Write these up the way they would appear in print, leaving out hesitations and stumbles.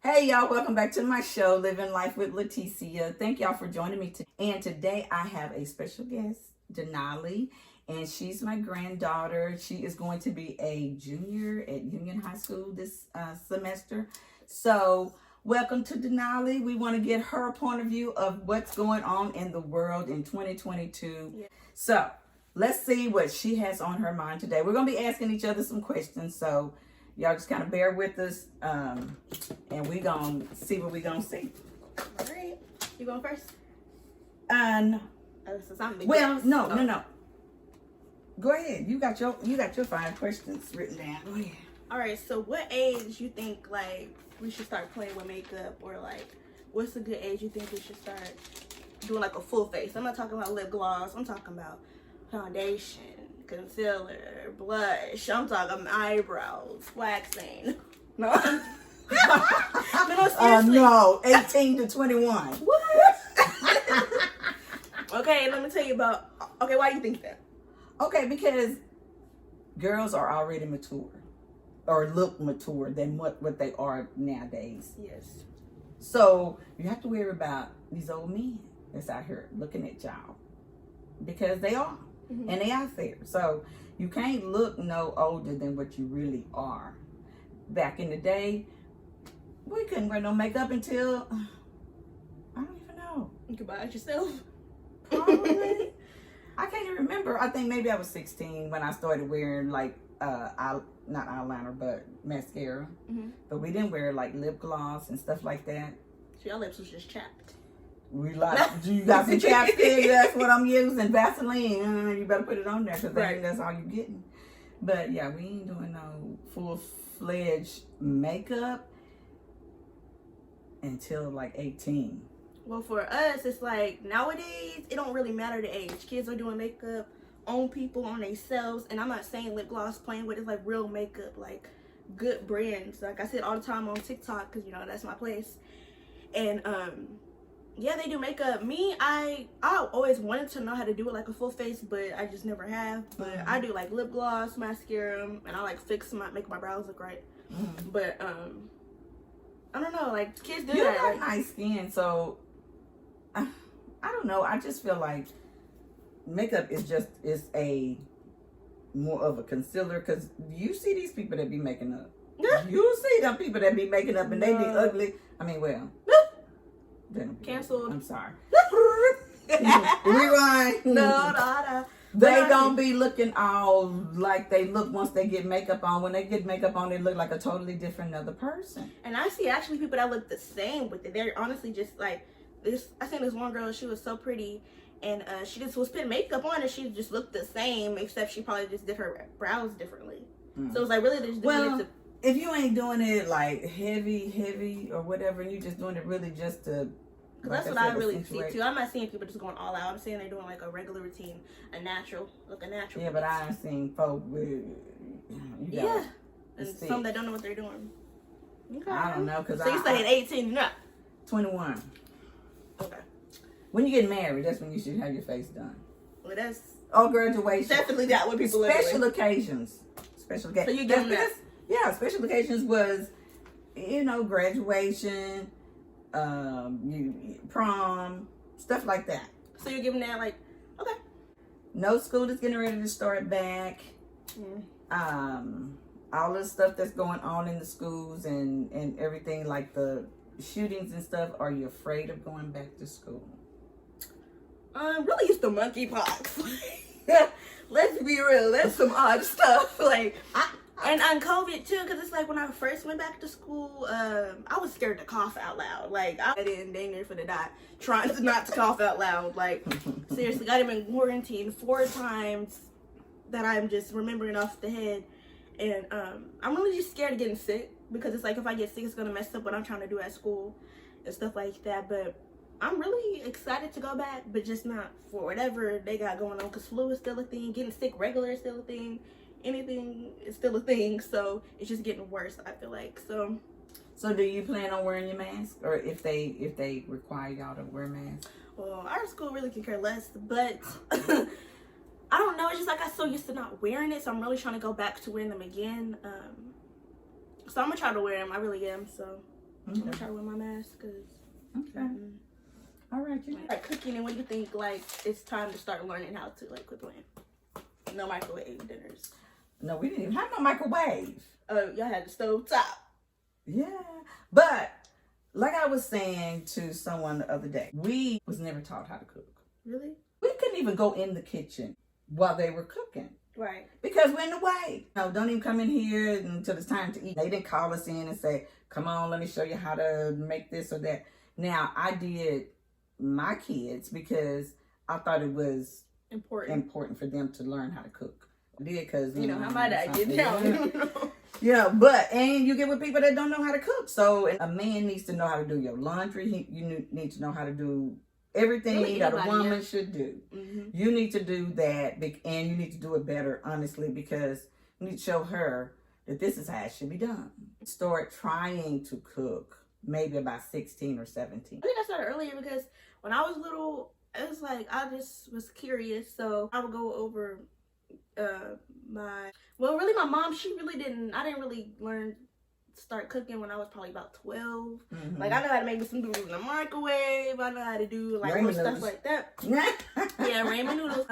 Hey y'all, welcome back to my show, Living Life with Leticia. Thank y'all for joining me. And today I have a special guest, Denali, and she's my granddaughter. She is going to be a junior at Union High School this semester. So welcome to Denali. We want to get her point of view of what's going on in the world in 2022. Yeah. So let's see what she has on her mind today. We're going to be asking each other some questions. So y'all just kind of bear with us, and we gonna see what we gonna see. All right, you going first? No. No. Go ahead. You got your 5 questions written down. Go ahead. All right. So, what age you think like we should start playing with makeup, or like what's a good age you think we should start doing like a full face? I'm not talking about lip gloss. I'm talking about foundation, concealer, blush. I'm talking eyebrows, waxing. No. No, 18 to 21. What? Okay, let me tell you about. Okay, why do you think that? Okay, because girls are already mature, or look mature than what they are nowadays. Yes. So you have to worry about these old men that's out here looking at y'all, because they are. Mm-hmm. And they out there. So you can't look no older than what you really are. Back in the day, we couldn't wear no makeup until, I don't even know. You could buy it yourself. Probably. I can't even remember. I think maybe I was 16 when I started wearing like, not eyeliner, but mascara. Mm-hmm. But we didn't wear like lip gloss and stuff like that. So your lips was just chapped. We like, you got some chapstick? That's what I'm using. Vaseline. You better put it on there, because that's all you're getting. But yeah, we ain't doing no full-fledged makeup until like 18. Well, for us, it's like nowadays, it don't really matter the age. Kids are doing makeup on people, on themselves. And I'm not saying lip gloss playing with it, like real makeup, like good brands. Like I said all the time on TikTok, because, you know, that's my place. And, yeah, they do makeup. Me, I always wanted to know how to do it like a full face, but I just never have. But I do like lip gloss, mascara, and I like make my brows look right. Mm-hmm. But I don't know, like kids do you that. You got nice skin, so I don't know. I just feel like makeup is a more of a concealer, because you see these people that be making up. You see them people that be making up and they be ugly. I mean, well. Canceled. I'm sorry. Rewind. No. They don't be looking all like they look once they get makeup on. When they get makeup on, they look like a totally different other person. And I see actually people that look the same with it. They're honestly just like this. I seen this one girl. She was so pretty, and she just was putting makeup on, and she just looked the same, except she probably just did her brows differently. So it's like really they're just doing it to. If you ain't doing it like heavy or whatever, and you just doing it really just to. Because that's what I really see too. I'm not seeing people just going all out. I'm saying they're doing like a regular routine, a natural. Yeah, but I've seen folk with. And some that don't know what they're doing. Okay. I don't know, because so you saying 18, not 21. Okay. When you get married, that's when you should have your face done. Well, that's graduation. Definitely not what people. Special occasions. So you get that? Yeah, special occasions was, graduation. Prom, stuff like that. So you're giving that like, okay. No, school is getting ready to start back. All the stuff that's going on in the schools and everything, like the shootings and stuff. Are you afraid of going back to school? Really, it's the Monkey-Pox. Let's be real. That's some odd stuff. Like, and on COVID too, because it's like when I first went back to school, I was scared to cough out loud. Like, I didn't dang near for to die trying not to cough out loud. Like, seriously, I've been quarantined 4 times that I'm just remembering off the head. And I'm really just scared of getting sick, because it's like if I get sick, it's going to mess up what I'm trying to do at school and stuff like that. But I'm really excited to go back, but just not for whatever they got going on, because flu is still a thing. Getting sick regular is still a thing. Anything is still a thing, so it's just getting worse, I feel like. So do you plan on wearing your mask, or if they require y'all to wear masks? Well, our school really can care less, but I don't know, it's just like I'm so used to not wearing it, so I'm really trying to go back to wearing them again. So I'm gonna try to wear them, I really am. So I'm gonna try to wear my mask because. Okay. All right. You like cooking, and when you think like it's time to start learning how to like quit playing. No microwave dinners. No, we didn't even have no microwave. Y'all had the stove top. Yeah, but like I was saying to someone the other day, we was never taught how to cook. Really? We couldn't even go in the kitchen while they were cooking. Right. Because we're in the way. No, don't even come in here until it's time to eat. They didn't call us in and say, come on, let me show you how to make this or that. Now, I did my kids because I thought it was important for them to learn how to cook. I did because, you know how my dad get down. Yeah, and you get with people that don't know how to cook. So a man needs to know how to do your laundry. You need to know how to do everything really that a woman should do. Mm-hmm. You need to do that, and you need to do it better, honestly, because you need to show her that this is how it should be done. Start trying to cook maybe about 16 or 17. I think I started earlier because when I was little, it was like I just was curious. So I would go over my mom, I didn't really start cooking when I was probably about 12. Mm-hmm. Like I know how to make some noodles in the microwave. I know how to do like little stuff like that. Yeah, ramen noodles.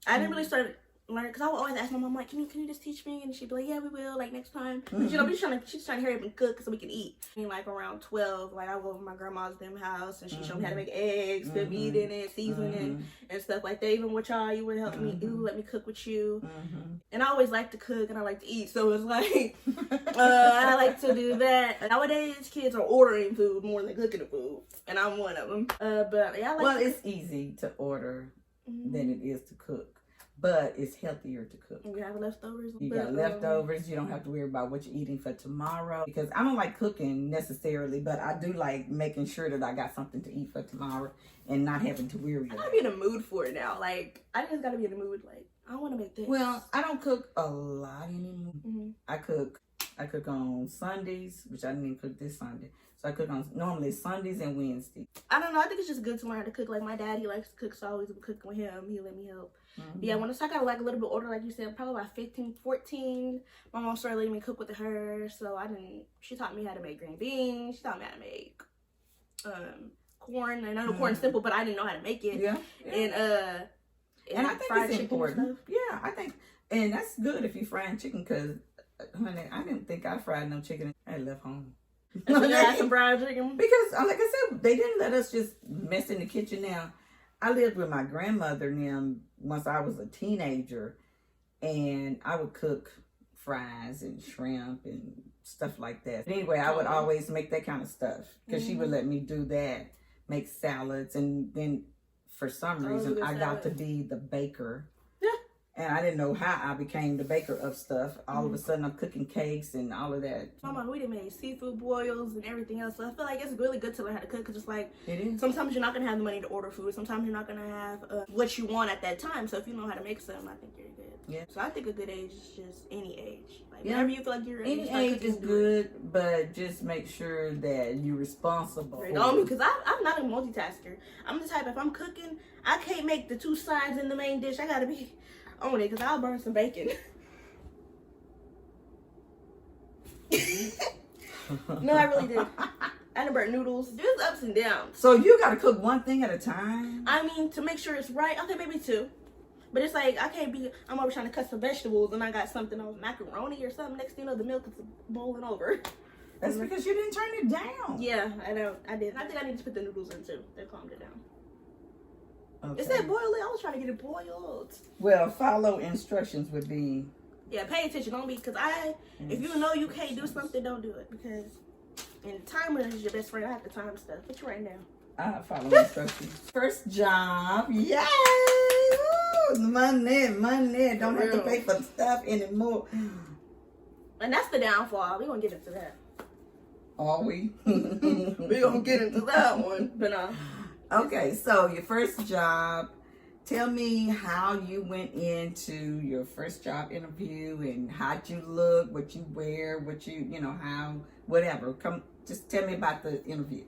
I didn't really start learning because I would always ask my mom like, can you just teach me? And she'd be like, yeah, we will, like next time. Mm-hmm. You know, she's trying to hurry up and cook so we can eat. And like around 12, like I would go over to my grandma's house and she showed me how to make eggs, put meat in it, season it, and stuff like that. Even with y'all, you would help me let me cook with you. And I always like to cook and I like to eat, so it's like I like to do that. Nowadays, kids are ordering food more than cooking the food, and I'm one of them. But yeah, it's easy to order than it is to cook. But it's healthier to cook. You have leftovers. You got leftovers. You don't have to worry about what you're eating for tomorrow. Because I don't like cooking necessarily, but I do like making sure that I got something to eat for tomorrow and not having to worry. I gotta be in the mood for it now. Like, I just gotta be in the mood. Like, I want to make this. Well, I don't cook a lot anymore. Mm-hmm. I cook on Sundays, which I didn't even cook this Sunday. So I cook on normally Sundays and Wednesdays. I don't know. I think it's just good to learn how to cook. Like my dad, he likes to cook, so I always cook with him. He let me help. Mm-hmm. Yeah, when I got like a little bit older, like you said, probably about 15, 14, my mom started letting me cook with her. So she taught me how to make green beans. She taught me how to make corn. And I know corn's simple, but I didn't know how to make it. Yeah. And I think it's important. Yeah, I think, and that's good if you frying chicken, because, honey, I didn't think I fried no chicken. I left home. So you had some fried chicken? Because, like I said, they didn't let us just mess in the kitchen. Now, I lived with my grandmother now once I was a teenager, and I would cook fries and shrimp and stuff like that. But anyway, I would always make that kind of stuff because she would let me do that, make salads, and then for some reason I got to be the baker. And I didn't know how I became the baker of stuff. All of a sudden, I'm cooking cakes and all of that. Mama, we done made seafood boils and everything else. So I feel like it's really good to learn how to cook. Because it's like, it is. Sometimes you're not going to have the money to order food. Sometimes you're not going to have what you want at that time. So if you know how to make something, I think you're good. Yeah. So I think a good age is just any age. Like whenever you feel like you're ready. Any age is good, but just make sure that you're responsible. Because I'm not a multitasker. I'm the type, if I'm cooking, I can't make the two sides in the main dish. I got to be on it because I'll burn some bacon. No, I really did. I done burnt noodles. There's ups and downs. So you gotta cook one thing at a time? I mean, to make sure it's right. Okay, maybe two. But it's like, I'm always trying to cut some vegetables and I got something on macaroni or something. Next thing you know, the milk is boiling over. That's because you didn't turn it down. Yeah, I know. I did. I think I need to put the noodles in too. They calmed it down. Okay. It said boil it. I was trying to get it boiled. Well, follow instructions would be. Yeah, pay attention. Don't be, because if you know you can't do something, don't do it. Because, and timer is your best friend. I have to time stuff. What you right now? I follow instructions. First job. Yay! Woo! Money. Don't have to pay for stuff anymore. And that's the downfall. We're going to get into that. Are we? We're going to get into that one. But okay, so your first job. Tell me how you went into your first job interview and how'd you look, what you wear, how, whatever. Just tell me about the interview.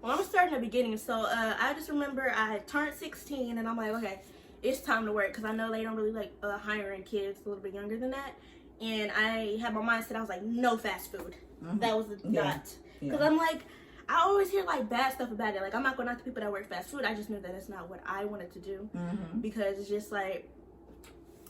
Well, I'm going to start in the beginning. So I just remember I had turned 16 and I'm like, okay, it's time to work, because I know they don't really like hiring kids a little bit younger than that. And I had my mindset, I was like, no fast food. Mm-hmm. That was the dot. Because Yeah. I'm like, I always hear like bad stuff about it. Like, I'm not going out to people that work fast food. I just knew that it's not what I wanted to do. Because it's just like,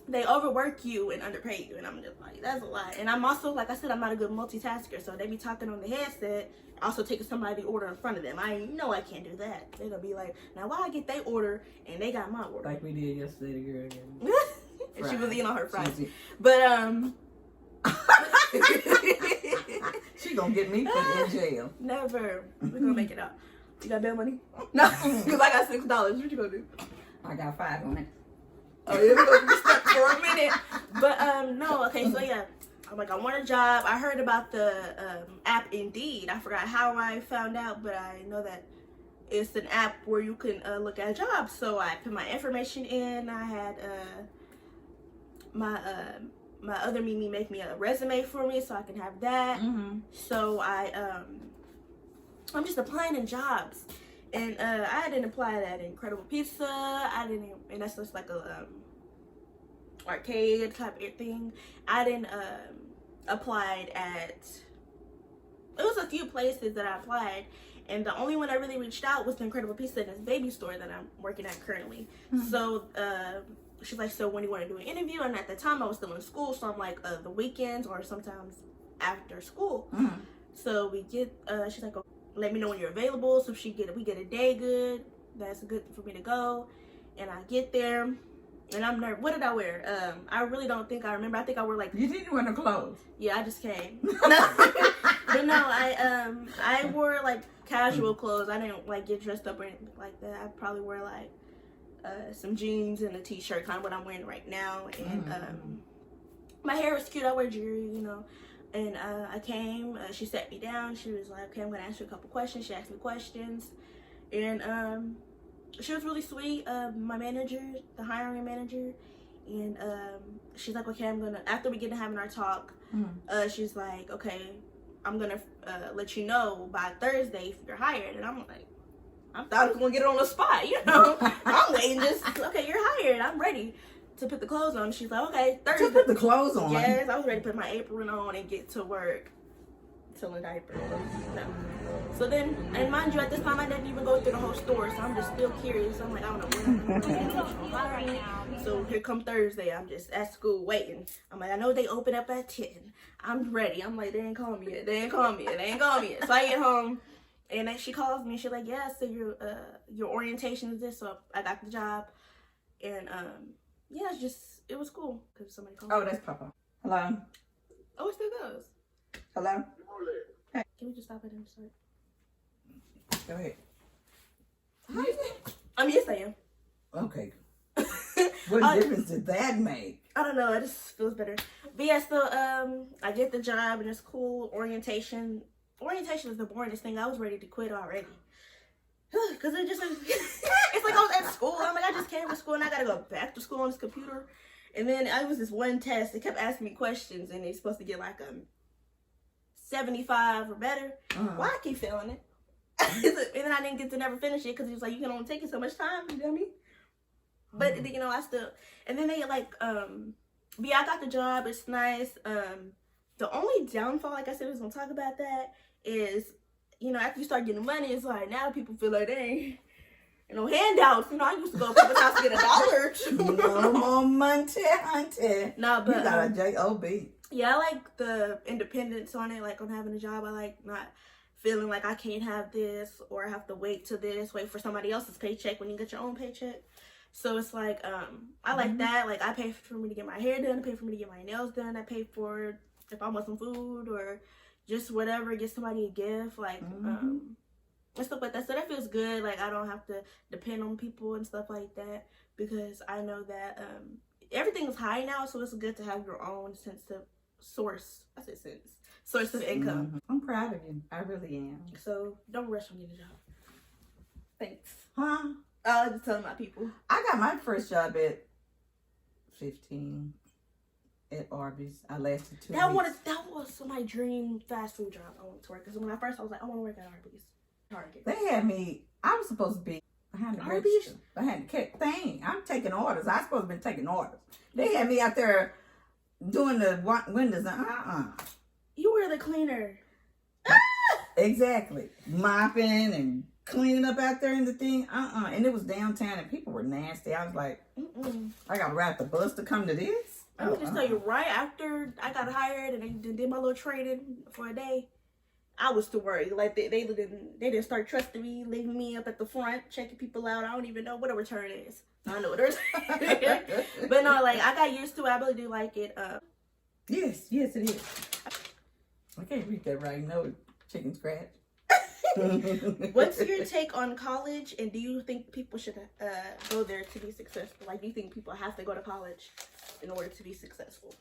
they overwork you and underpay you, and I'm just like, that's a lot. And I'm also, like I said, I'm not a good multitasker, so they be talking on the headset, also taking somebody's order in front of them. I know I can't do that. They're gonna be like, now why I get their order and they got my order? Like we did yesterday, the girl. And she was eating on her fries. She But she gonna get me put in jail. never. We're gonna make it out. You got bail money? No, because I got $6. What you gonna do? I got 5 on it. Oh yeah, we're gonna be stuck for a minute. But no, okay, so yeah. I'm like, I want a job. I heard about the app Indeed. I forgot how I found out, but I know that it's an app where you can look at jobs. So I put my information in. I had my other Mimi make me a resume for me so I can have that. So I'm just applying in jobs. And I didn't apply at Incredible Pizza. I didn't, and that's just like a arcade type thing. I didn't applied at. It was a few places that I applied, and the only one I really reached out was the Incredible Pizza and this baby store that I'm working at currently. So she's like, so when do you want to do an interview? And at the time I was still in school, so I'm like, the weekends or sometimes after school. So we get. She's like, let me know when you're available. So we get a day good. That's good for me to go. And I get there, and I'm nervous. What did I wear? I really don't think I remember. I think I wore like. You didn't wear no clothes. Yeah, I just came. But no, I wore like casual clothes. I didn't like get dressed up or anything like that. I probably wore like some jeans and a t-shirt, kind of what I'm wearing right now. And my hair was cute. I wear jewelry, you know. And I came, she sat me down. She was like, okay, I'm going to ask you a couple questions. She asked me questions. And she was really sweet, my manager, the hiring manager. And she's like, okay, I'm going to, after we get to having our talk, she's like, okay, I'm going to let you know by Thursday if you're hired. And I'm like, I thought I was going to get it on the spot, you know. I'm waiting just, okay, you're hired. I'm ready to put the clothes on. She's like, okay, Thursday. Just put the clothes on. Yes, I was ready to put my apron on and get to work. Till a diaper. No. So then, and mind you, at this time I didn't even go through the whole store, so I'm just still curious. I'm like, I don't know what I'm doing. So here come Thursday. I'm just at school waiting. I'm like, I know they open up at 10. I'm ready. I'm like, they ain't calling me yet. They ain't calling me yet. They ain't calling me yet. So I get home, and then she calls me. She's like, yeah, so your orientation is this. So I got the job, and yeah, it was cool because somebody called. Oh, that's Papa. Hello. Oh, it still goes. Hello. Hey. Can we just stop it and start? Go ahead. Yes, I am. Okay. What difference did that make? I don't know. It just feels better. But yeah, so I get the job and it's cool. Orientation is the boringest thing. I was ready to quit already. Because it just it's like I was at school. I'm like, I just came to school and I gotta go back to school on this computer. And then I was this one test. They kept asking me questions and they're supposed to get like 75 or better. Why I keep failing it? And then I didn't get to never finish it because he was like, you can only take it so much time, you know me? But you know, I still, and then they like, but yeah, I got the job. It's nice. The only downfall, like I said, I was gonna talk about that is, you know, after you start getting money, it's like now people feel like they ain't, you know, handouts. You know, I used to go to people's house to get $1 or $2. No more Monte. Nah, but you got a J-O-B. Yeah, I like the independence on it, like on having a job. I like not feeling like I can't have this or I have to wait for somebody else's paycheck when you get your own paycheck. So it's like, I like that. Like I pay for me to get my hair done, I pay for me to get my nails done, I pay for if I want some food or just whatever, get somebody a gift, like, and stuff like that. So that feels good. Like I don't have to depend on people and stuff like that because I know that, everything is high now. So it's good to have your own source of income. I'm proud of you. I really am. So don't rush on getting a job. Thanks. Huh? I was just telling my people. I got my first job at 15 at Arby's. I lasted 2 weeks. That was my dream fast food job I wanted to work. Because when I was like, I want to work at Arby's. Target. They had me, I was supposed to be behind the register. Behind the thing. I'm taking orders. I was supposed to be taking orders. They had me out there doing the windows. You were the cleaner. Exactly. Mopping and cleaning up out there in the thing. And it was downtown and people were nasty. I was like, I gotta ride the bus to come to this? I can just tell you, right after I got hired and they did my little training for a day, I was too worried. Like they didn't start trusting me, leaving me up at the front, checking people out. I don't even know what a return is. I don't know what a return is. But no, like I got used to it. I really do like it. Yes, it is. I can't read that right. No, chicken scratch. What's your take on college, and do you think people should go there to be successful? Like, do you think people have to go to college in order to be successful?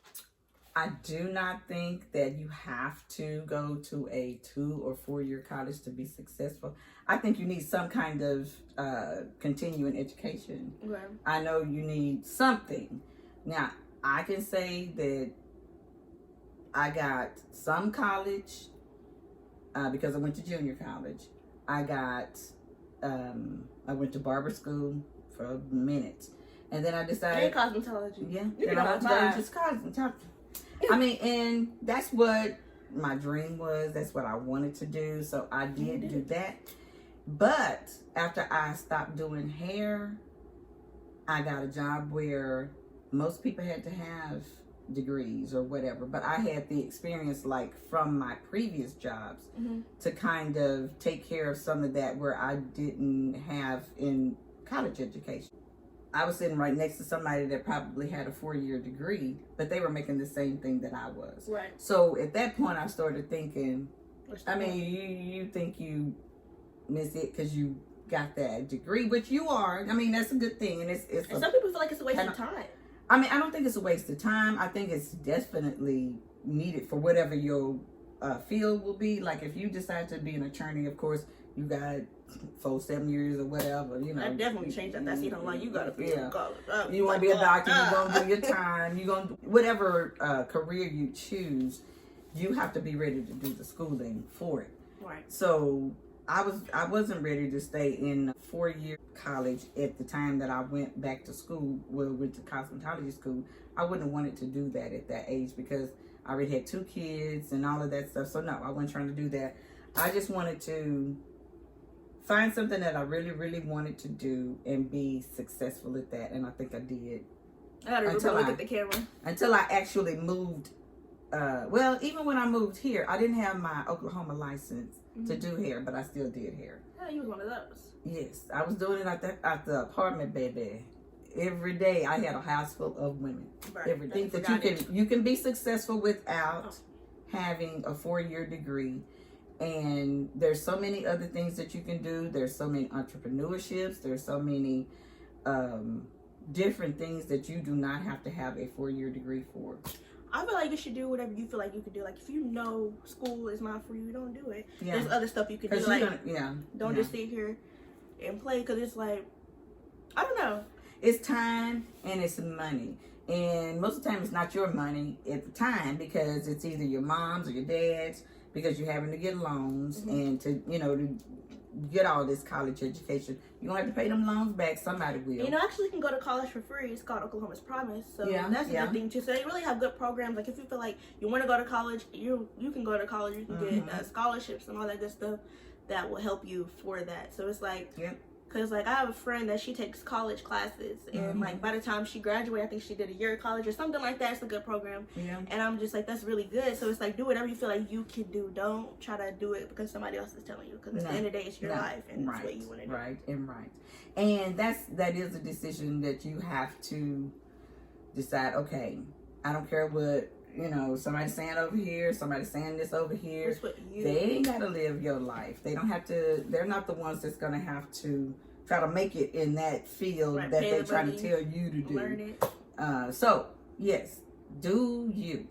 I do not think that you have to go to a 2 or 4 year college to be successful. I think you need some kind of continuing education. Okay. I know you need something. Now, I can say that I got some college because I went to junior college. I went to barber school for a minute. And then I decided... And cosmetology. Yeah. You And know, I went to just cosmetology. I mean, and that's what my dream was. That's what I wanted to do. So I did do that. But after I stopped doing hair, I got a job where most people had to have degrees or whatever. But I had the experience like from my previous jobs to kind of take care of some of that where I didn't have in college education. I was sitting right next to somebody that probably had a 4-year degree, but they were making the same thing that I was. Right. So at that point, I started thinking, I mean, you think you miss it because you got that degree, which you are. I mean, that's a good thing. And some people feel like it's a waste of time. I mean, I don't think it's a waste of time. I think it's definitely needed for whatever your field will be. Like if you decide to be an attorney, of course, you got 4-7 years or whatever, you know. I definitely changed that. That's even like you gotta be in college. You want to be a doctor, you're going to do your time, you're going to, whatever career you choose, you have to be ready to do the schooling for it. Right. So I wasn't ready to stay in 4-year college at the time that I went back to school, went to cosmetology school. I wouldn't have wanted to do that at that age because I already had 2 kids and all of that stuff. So no, I wasn't trying to do that. I just wanted to find something that I really, really wanted to do and be successful at that. And I think I did. I gotta look at the camera. Until I actually moved. Well, even when I moved here, I didn't have my Oklahoma license to do hair, but I still did hair. Yeah, you was one of those. Yes, I was doing it at the apartment, baby. Every day I had a house full of women. Right. Everything that you can be successful without having a 4-year degree. And there's so many other things that you can do. There's so many entrepreneurships. There's so many different things that you do not have to have a 4-year degree for. I feel like you should do whatever you feel like you can do. Like if you know school is not for you, don't do it. Yeah. There's other stuff you can do. Like don't just sit here and play because it's like, I don't know. It's time and it's money. And most of the time it's not your money at the time because it's either your mom's or your dad's because you're having to get loans and to get all this college education. You're going to have to pay them loans back. Somebody will. You know, actually you can go to college for free. It's called Oklahoma's Promise. So that's a good thing too. So they really have good programs. Like if you feel like you want to go to college, you can go to college. You can get scholarships and all that good stuff that will help you for that. So it's like... Because, like, I have a friend that she takes college classes. And, like, by the time she graduated, I think she did a year of college or something like that. It's a good program. Yeah. And I'm just like, that's really good. So it's like, do whatever you feel like you can do. Don't try to do it because somebody else is telling you. Because at the end of the day, it's your life. And that's what you want to do. Right. And that is a decision that you have to decide, okay, I don't care what, somebody's saying over here, somebody's saying this over here. They ain't got to live your life. They don't have to, they're not the ones that's going to have to try to make it in that field that they're trying to tell you to do. Learn it. So, yes, do you.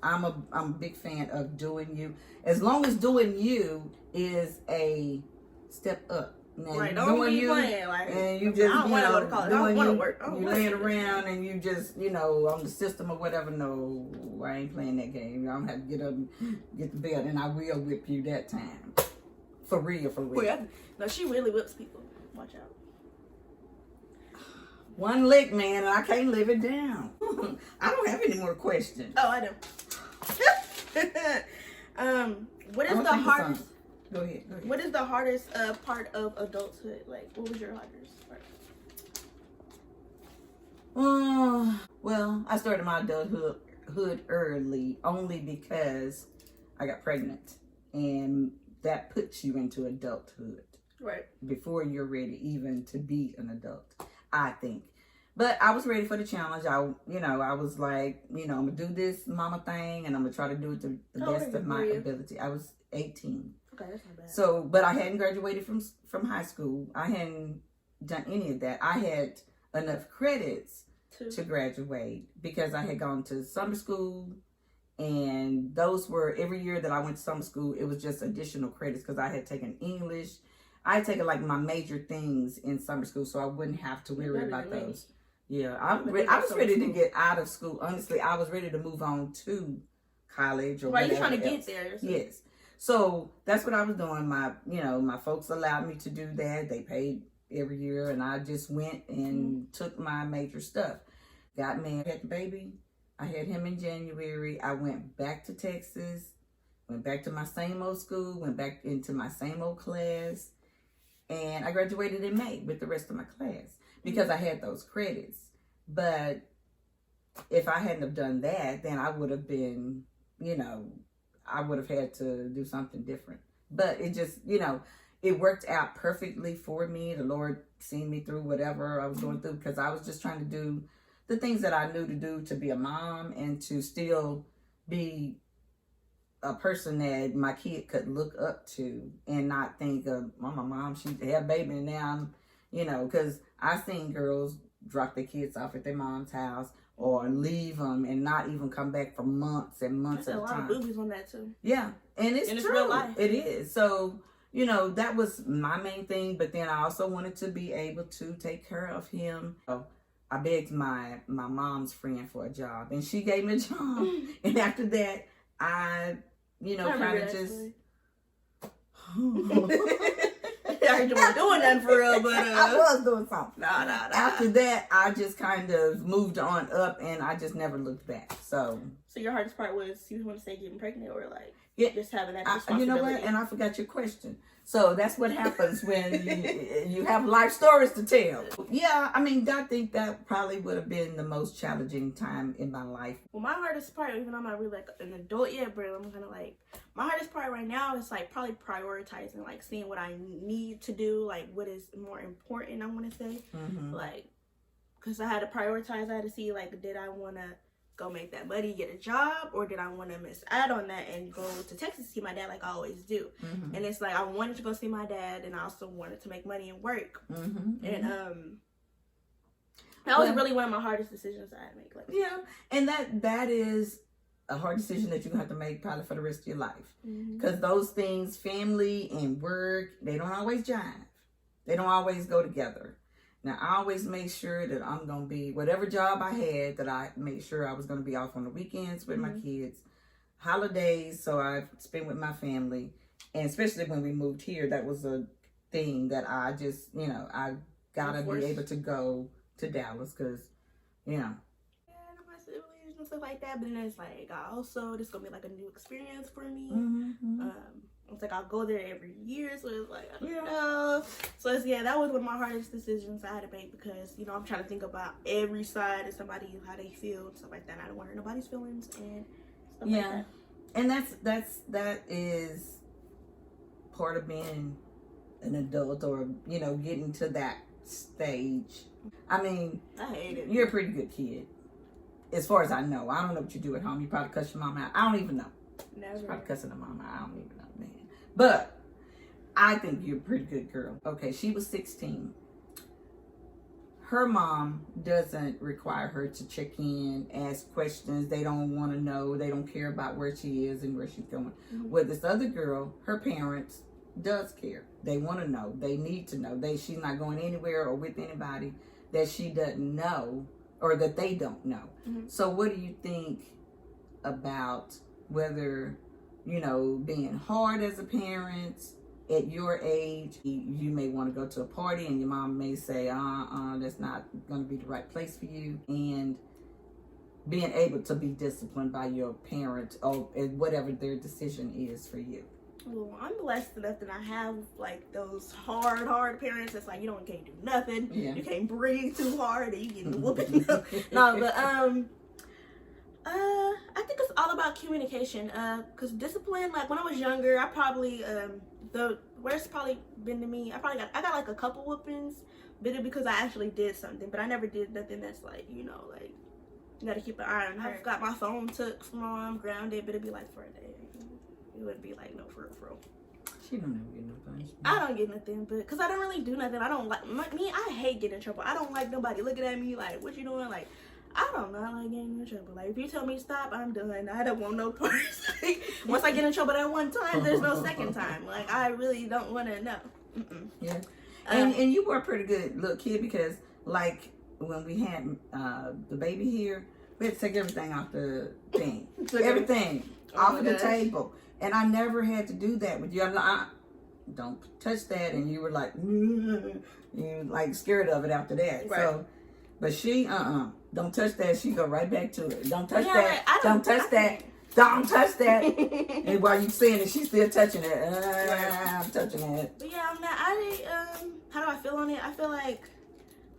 I'm a big fan of doing you. As long as doing you is a step up. Now, right, don't be playing like, and you just, I don't want to go to college. I don't want to work. You laying around and you just, on the system or whatever. No, I ain't playing that game. I'm gonna have to get up and get the belt, and I will whip you that time. For real. No, she really whips people. Watch out. One lick, man, and I can't live it down. I don't have any more questions. Oh, I do. What is the hardest? Go ahead. What is the hardest part of adulthood? Like, what was your hardest part? Well, I started my adulthood early only because I got pregnant, and that puts you into adulthood Right. before you're ready even to be an adult, I think. But I was ready for the challenge. I was like, I'm gonna do this mama thing, and I'm gonna try to do it to the best of my ability. I was 18. Okay, that's not bad. So, but I hadn't graduated from high school. I hadn't done any of that. I had enough credits to graduate because I had gone to summer school, and those were every year that I went to summer school. It was just additional credits because I had taken English. I had taken like my major things in summer school, so I wouldn't have to worry about those. Yeah, I was ready to get out of school. Honestly, I was ready to move on to college or whatever. Right, you're trying to get there. So. Yes. So that's what I was doing. My folks allowed me to do that. They paid every year, and I just went and took my major stuff. Got married, had the baby. I had him in January. I went back to Texas, went back to my same old school, went back into my same old class, and I graduated in May with the rest of my class because I had those credits. But if I hadn't have done that, then I would have been, I would have had to do something different. But it just, it worked out perfectly for me. The Lord seen me through whatever I was going through because I was just trying to do the things that I knew to do to be a mom and to still be a person that my kid could look up to and not think of, my mom, she had a baby and now I'm, because I seen girls drop their kids off at their mom's house or leave them and not even come back for months and months at a time. There's a lot of boobies on that too. Yeah, and it's true. Real life. It is. So, that was my main thing. But then I also wanted to be able to take care of him. So I begged my mom's friend for a job, and she gave me a job. And after that, I kind of just. I wasn't doing nothing for real, but I was doing something. Nah. After that, I just kind of moved on up, and I just never looked back. So your hardest part was you want to say getting pregnant, or like just having that you responsibility. know what? And I forgot your question. So that's what happens when you have life stories to tell. Yeah, I think that probably would have been the most challenging time in my life. Well, my hardest part, even though I'm not really like an adult yet, but I'm kind of like, my hardest part right now is like probably prioritizing, like seeing what I need to do, like what is more important, I want to say. Like, because I had to prioritize, I had to see like, did I want to go make that money, get a job, or did I want to miss out on that and go to Texas to see my dad like I always do? And it's like I wanted to go see my dad, and I also wanted to make money and work. And that was really one of my hardest decisions I had to make. Like, yeah, and that is a hard decision that you're gonna have to make probably for the rest of your life, because those things, family and work, they don't always jive. They don't always go together. Now, I always make sure that I'm going to be, whatever job I had, that I made sure I was going to be off on the weekends with my kids, holidays, so I spend with my family. And especially when we moved here, that was a thing that I just, I got to be able to go to Dallas because, Yeah, my siblings and stuff like that. But then it's like, also, this is going to be like a new experience for me. It's like I'll go there every year, so it's like, I don't know. So that was one of my hardest decisions I had to make because, I'm trying to think about every side of somebody, how they feel and stuff like that. I don't want to hurt nobody's feelings and stuff like that. And that is part of being an adult or, getting to that stage. I hate it. You're a pretty good kid. As far as I know. I don't know what you do at home. You probably cuss your mom out. I don't even know. Never. She's probably cussing her mom out. I don't even know, man. But I think you're a pretty good girl. Okay, she was 16. Her mom doesn't require her to check in, ask questions. They don't want to know. They don't care about where she is and where she's going. With this other girl, her parents does care. They want to know. They need to know. She's not going anywhere or with anybody that she doesn't know or that they don't know. So what do you think about whether, being hard as a parent at your age? You may want to go to a party and your mom may say, that's not going to be the right place for you. And being able to be disciplined by your parent or whatever their decision is for you. Well, I'm blessed enough that I have like those hard parents that's like you can't do nothing. Yeah. You can't breathe too hard and you get the whooping. No, but I think it's all about communication. Cause discipline, like when I was younger, I probably the worst probably been to me. I got like a couple whoopings, but it because I actually did something. But I never did nothing that's like you gotta keep an eye on her. I got my phone took from my mom, grounded, but it'd be like for a day. It would be like no for real. She don't ever get no punishment. I don't get nothing, but because I don't really do nothing. I don't like me. I hate getting in trouble. I don't like nobody looking at me like, what you doing? Like, I don't know. I like getting in trouble. Like, if you tell me stop, I'm done. I don't want no parts. Like, once I get in trouble that one time, there's no second time. Like, I really don't want to know. Yeah. And you were a pretty good little kid because, like, when we had the baby here, we had to take everything off the thing. Everything off of the table. And I never had to do that with you. I'm like, don't touch that. And you were like, you like scared of it after that. Right. So, but she, don't touch that. She go right back to it. Don't touch that. Like, don't touch that. Don't touch that. And while you saying it, she's still touching it. I'm touching it. But yeah, how do I feel on it? I feel like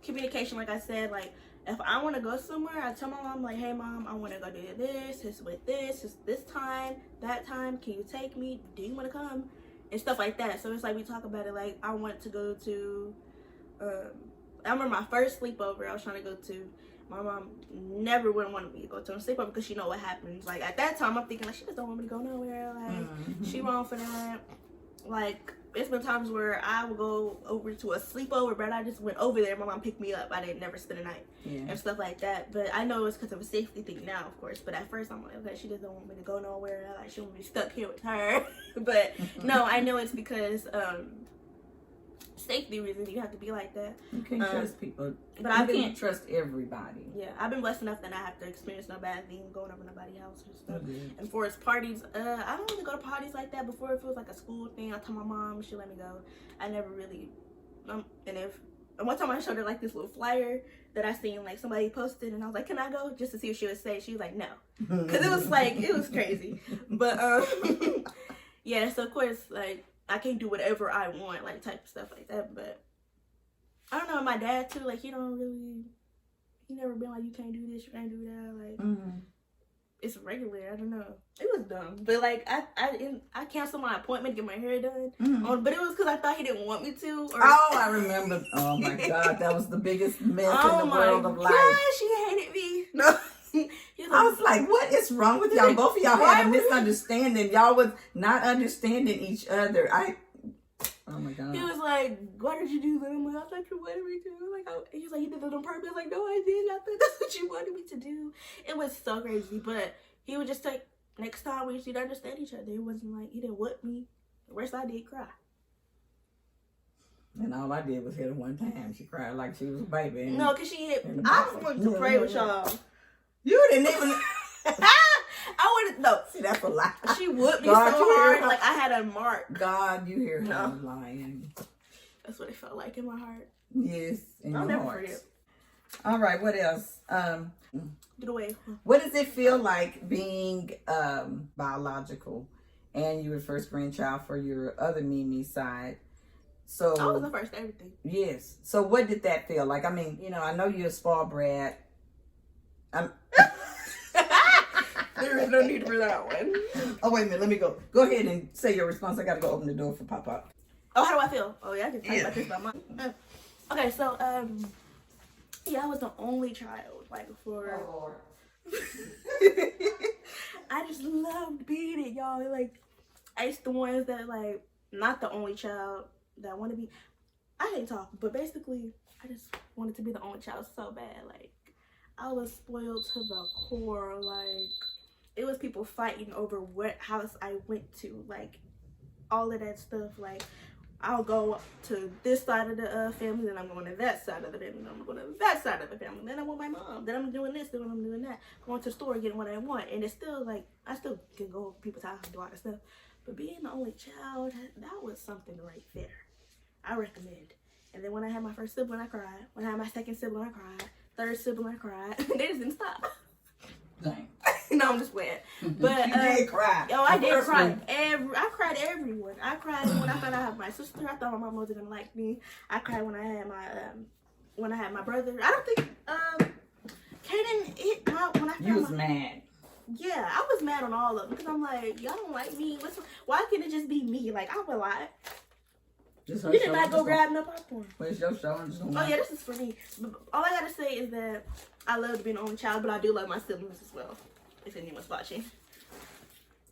communication, like I said, like, if I want to go somewhere, I tell my mom, like, hey, Mom, I want to go do this. It's with this. It's this time, that time. Can you take me? Do you want to come? And stuff like that. So it's like we talk about it. Like, I want to go to, I remember my first sleepover I was trying to go to. My mom never would want me to go to a sleepover because she know what happens. Like, at that time, I'm thinking, like, she just don't want me to go nowhere. Like, she wrong for that. Like, it's been times where I would go over to a sleepover, but I just went over there. My mom picked me up. I didn't never spend a night and stuff like that. But I know it's because of a safety thing now, of course. But at first, I'm like, okay, she just don't want me to go nowhere. Like, she want me stuck here with her. But no, I know it's because safety reasons you have to be like that. You can't trust people. But I can't trust everybody. Yeah, I've been blessed enough that I have to experience no bad thing going over nobody's house and stuff. And for its parties, I don't really go to parties like that. Before, if it was like a school thing, I told my mom, she let me go. I never really, and one time I showed her like this little flyer that I seen like somebody posted, and I was like, can I go? Just to see what she would say. She was like, no. Because it was like, it was crazy. But yeah, so of course, like, I can't do whatever I want, like, type of stuff like that. But I don't know, my dad too, like, he never been like, you can't do this, you can't do that. Like, it's regular, I don't know. It was dumb. But like, I canceled my appointment to get my hair done. But it was because I thought he didn't want me to. I remember. Oh my God, that was the biggest mess in the world of life. Oh my gosh, he hated me. No. I was like, what is wrong with y'all? Both of y'all had a misunderstanding. Y'all was not understanding each other. Oh my God. He was like, why did you do that? I'm like, I thought you wanted me to. Like, he was like, you did that on purpose. Like, no, I did. I thought that's what you wanted me to do. It was so crazy. But he would just take, next time we used to understand each other. It wasn't like, he didn't whoop me. The worst I did, cry. And all I did was hit her one time. She cried like she was a baby. No, because she hit, I wanted to pray with y'all. You didn't even. I wouldn't. No, see, that's a lie. She whooped me so hard, like I had a mark. God, you hear her lying. That's what it felt like in my heart. Yes, in I'll your never heart. forget. All right, what else? Get away. What does it feel like being biological, and you were first grandchild for your other Mimi side? So I was the first everything. Yes. So what did that feel like? I mean, I know you're a spoiled brat. There is no need for that one. Oh, wait a minute. Let me go. Go ahead and say your response. I got to go open the door for Pop-Pop. Oh, how do I feel? Oh, yeah, I can talk about this by mine. Okay, so, yeah, I was the only child, like, for... Oh, I just loved being it, y'all. Like, I used to the ones that, like, not the only child that want to be... I hate talking, but basically, I just wanted to be the only child so bad, like, I was spoiled to the core. Like, it was people fighting over what house I went to. Like, all of that stuff. Like, I'll go to this side of the family, then I'm going to that side of the family, then I'm going to that side of the family, then I'm with my mom, then I'm doing this, then I'm doing that. Going to the store, getting what I want. And it's still, like, I still can go to people's house and do all that stuff. But being the only child, that was something right there. I recommend. And then when I had my first sibling, I cried. When I had my second sibling, I cried. Third sibling, I cried. They just didn't stop. Dang. No, I'm just playing. But you did cry. Oh, I The did first cry. one. I cried everyone. I cried when I found out I had my sister. I thought my mom wasn't gonna like me. I cried when I had my brother. I don't think Kaden when I found You was mad. Yeah, I was mad on all of them because I'm like, y'all don't like me. Why can't it just be me? Like, I would lie. You did not go grab no popcorn. Where's your show? Oh yeah, this is for me. But all I gotta say is that I love being an only child, but I do love my siblings as well. If anyone's watching,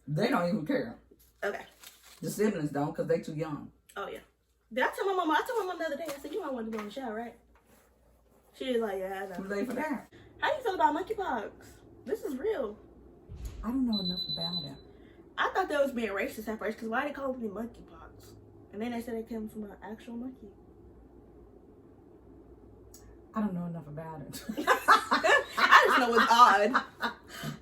they don't even care. Okay. The siblings don't, because they too young. Oh yeah. Did I tell my mom? I told my mom the other day. I said, "You know I wanted to go in the shower, right?" She was like, "Yeah, I know." Too late for that. How do you feel about monkeypox? This is real. I don't know enough about it. I thought that was being racist at first, because why they called me monkeypox? And then they said it came from an actual monkey. I don't know enough about it. I just know it's odd.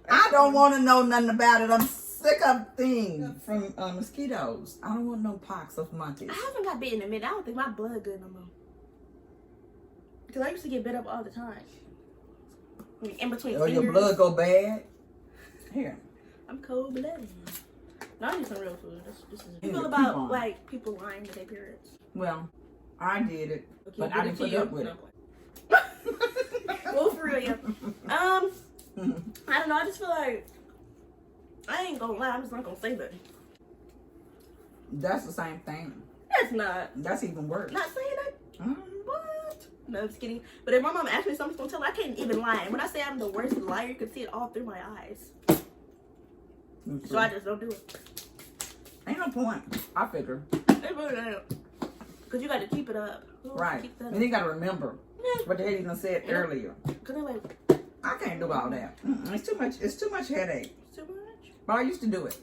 I don't want to know nothing about it. I'm sick of things from mosquitoes. I don't want no pox of monkeys. I haven't got bitten in a minute. I don't think my blood good no more. Because I used to get bit up all the time. Like, in between Oh, fingers. your blood go bad? Here. I'm cold-blooded. No, I need some real food. This is. You Yeah, feel about like people lying to their parents? Well, I did it, Okay, but I didn't put up with it. Well, for real, yeah. I don't know. I just feel like I ain't gonna lie. I'm just not gonna say that. That's the same thing. That's not. That's even worse. Not saying that. Mm. What? No, I'm just kidding. But if my mom asks me something, I'm gonna tell her I can't even lie. And when I say I'm the worst liar, you can see it all through my eyes. So I just don't do it. Ain't no point. I figure. It really ain't. Because you got to keep it up. Right. Keep that And you got to remember what the hell you done said earlier. Because they're like, I can't do all that. It's too much. It's too much headache. too much. But I used to do it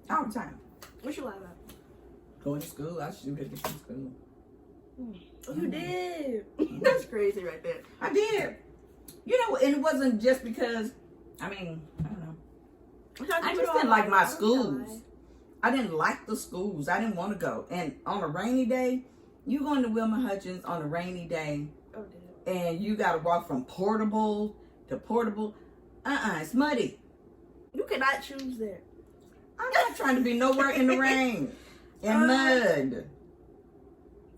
all the time. What you lie about? Going to school. I used to do that from school. Oh, you did. That's crazy right there. I did. You know, and it wasn't just because, I mean, I don't know. I just didn't like my schools. I didn't like the schools. I didn't want to go. And on a rainy day, you going to Wilma Hutchins on a rainy day, Oh, damn. and you got to walk from portable to portable. It's muddy. You cannot choose that. I'm not trying to be nowhere in the rain and mud.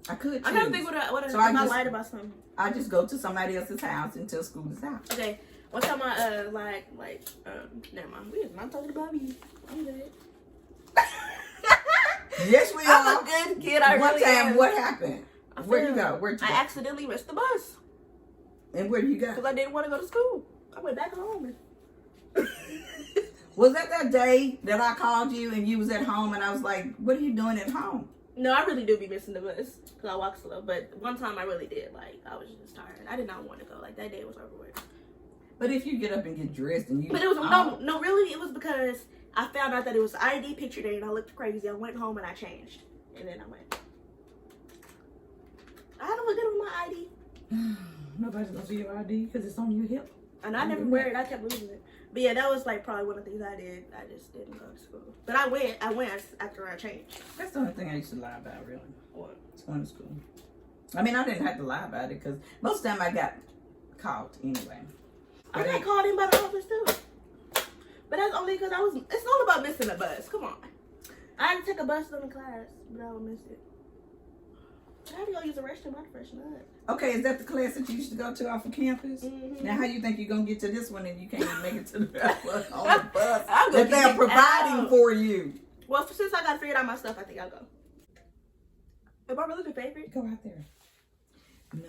I could choose. I gotta think what So if I I lied about something. I just go to somebody else's house until school is out. Okay. One time I never mind. We're not talking about me. I'm good. Yes, we I'm are. a good kid. I One really time, am. what happened? I Where'd you failed. go? Where'd you I go? accidentally missed the bus And where did you go? because I didn't want to go to school. I went back home. And Was that day that I called you and you was at home and I was like, what are you doing at home? no, I really do be missing the bus because I walk slow. But one time I really did. Like, I was just tired. I did not want to go. Like, that day was over with. But if you get up and get dressed and you... But it was, no, really, it was because I found out that it was ID picture day and I looked crazy. I went home and I changed. And then I went. I had to look good with my ID. Nobody's gonna see your ID because it's on your hip. And I never wear it. I kept losing it. But yeah, that was like probably one of the things I did. I just didn't go to school. But I went after I changed. That's the only thing I used to lie about, really. What? It's going to school. I mean, I didn't have to lie about it because most of the time I got caught anyway. I got called in by the office too. But that's only because it's all about missing a bus. Come on. I had to take a bus to the class, but I would miss it. I had to go use the restroom after freshen up. Okay, is that the class that you used to go to off of campus? Mm-hmm. Now, how do you think you're going to get to this one and you can't even make it to the on the bus I'm gonna that they're get providing out. for you? Well, since I got figured out my stuff, I think I'll go. Am I really the favorite? Go out there.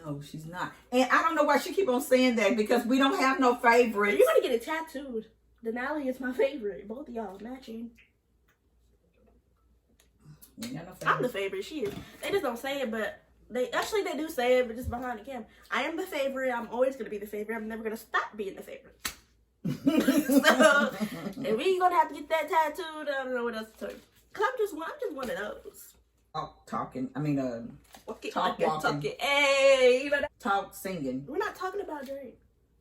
No, she's not. And I don't know why she keep on saying that because we don't have no favorites. You're gonna get it tattooed. Denali is my favorite. Both of y'all matching. We ain't got no I'm the favorites. favorite. She is. They just don't say it, but they do say it, but just behind the camera. I am the favorite. I'm always gonna be the favorite. I'm never gonna stop being the favorite. So, if we gonna have to get that tattooed, I don't know what else to tell you. Cause I'm just one of those. Talking. Walking. Walking. Hey, you know that? Talk, singing. We're not talking about Drake.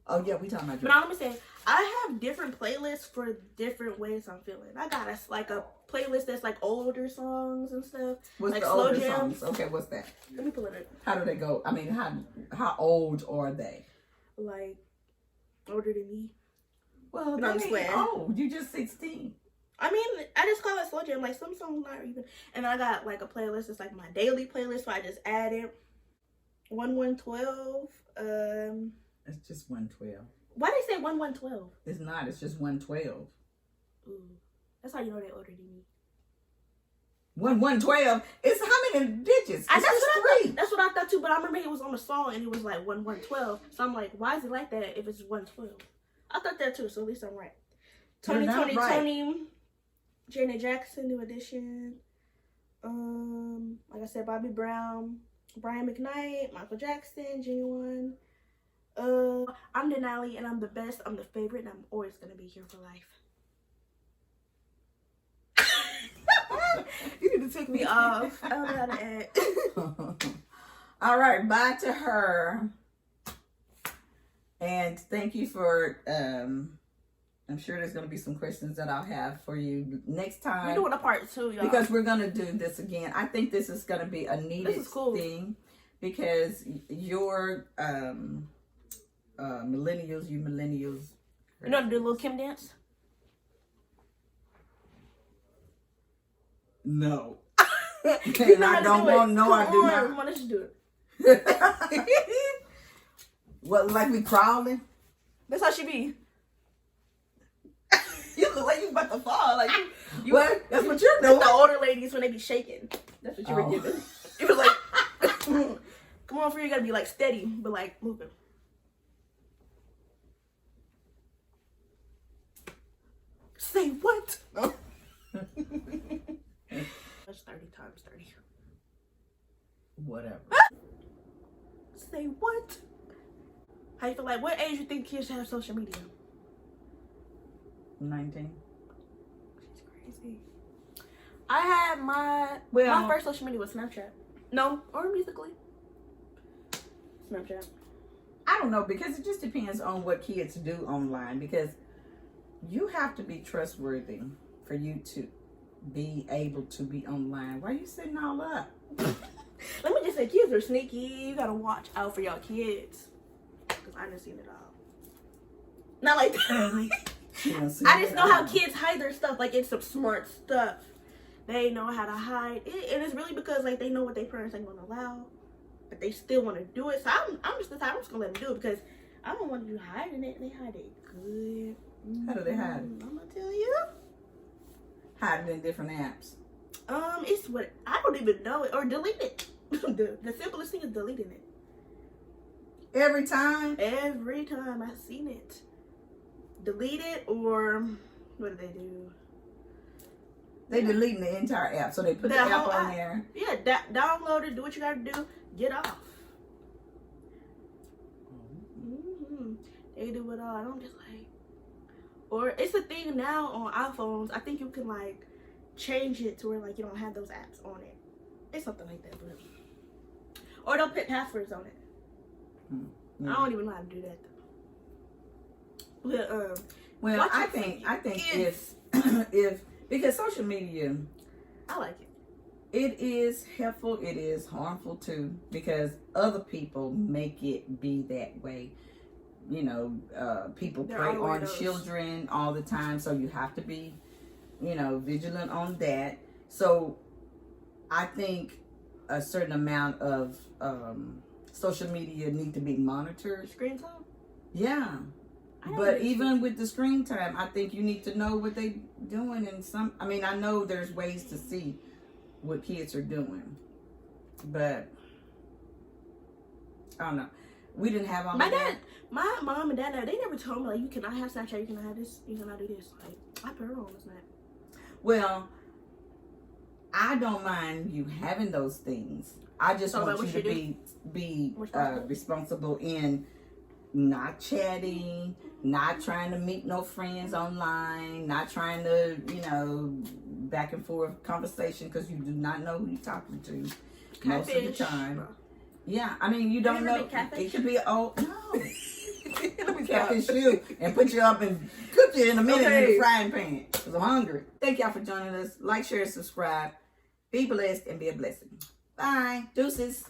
Oh, yeah, we talking about But Drake. let me say, I have different playlists for different ways I'm feeling. I got a playlist that's like older songs and stuff. What's like the slow older jams. songs? Okay, what's that? Let me pull it up. How do they go? I mean, how old are they? Like older than me. Well, You know what I'm that ain't saying? old. You just 16. I mean, I just call it slow jam. Like, some songs not even. And I got like a playlist. It's like my daily playlist. So I just added 1112. It's just 112. Why they say 1112? It's not. It's just 112. Ooh, that's how you know they older than me. 112. It's how many digits? It's That's just what I three. thought. That's what I thought too. But I remember it was on the song and it was like 1112. So I'm like, why is it like that if it's 112? I thought that too. So at least I'm right. You're not right. Tony, Janet Jackson, New Edition. Like I said, Bobby Brown, Brian McKnight, Michael Jackson, Genuine. I'm Denali and I'm the best. I'm the favorite, and I'm always gonna be here for life. You need to take me off. I don't know how to act. All right, bye to her. And thank you for, I'm sure there's going to be some questions that I'll have for you next time. We're doing a part 2, y'all. Because we're going to do this again. I think this is going to be a needed thing. Because your millennials. You know how to do a little Kim dance? No. You know I don't want, no, I do not. Come on, let's just do it. What, like we crawling? That's how she be. You look like you about to fall. Like, what? That's what you're That's doing. the older ladies when they be shaking. That's what you were giving. You was like, come on, for you gotta be like steady, but like moving. Say what? No. That's 30 times 30. Whatever. Say what? How you feel like? What age you think kids should have social media? 19. She's crazy. I had my first social media was Snapchat. No, or Musically. Snapchat. I don't know, because it just depends on what kids do online, because you have to be trustworthy for you to be able to be online. Why are you sitting all up? Let me just say, kids are sneaky. You gotta watch out for y'all kids. Because I done seen it all. Not like that. I just know how kids hide their stuff. Like, it's some smart stuff. They know how to hide it. And it's really because, like, they know what their parents ain't gonna allow. But they still want to do it. So I'm just the type, I'm just gonna let them do it. Because I don't want you hiding it. And they hide it good. How do they hide it? I'm gonna tell you. Hide it in different apps. It's what I don't even know it, or delete it. the simplest thing is deleting it. Every time I've seen it. Delete it, or what do? They deleting the entire app, so they put the app on there. Yeah, download it. Do what you gotta do. Get off. Mm-hmm. They do it all. And I'm just like, or it's a thing now on iPhones. I think you can like change it to where like you don't have those apps on it. It's something like that, but or they'll put passwords on it. Mm-hmm. I don't even know how to do that though. But well, I think if because social media, I like it. It is helpful. It is harmful too, because other people make it be that way. You know, people prey on children all the time, so you have to be, you know, vigilant on that. So I think a certain amount of social media need to be monitored. Screen time? Yeah. But even with the screen time, I think you need to know what they're doing. And I know there's ways to see what kids are doing, but I don't know. We didn't have all that. My mom and dad, they never told me like you cannot have Snapchat, you cannot have this, you cannot do this. Like I put her on Snap. Well, I don't mind you having those things. I just want you to be responsible in not chatting, not trying to meet no friends online, not trying to, you know, back and forth conversation, because you do not know who you're talking to most of the time. Yeah, you don't know. It could be no. Let me catfish you and put you up and cook you in a minute in the frying pan because I'm hungry. Thank y'all for joining us. Like, share, subscribe. Be blessed and be a blessing. Bye. Deuces.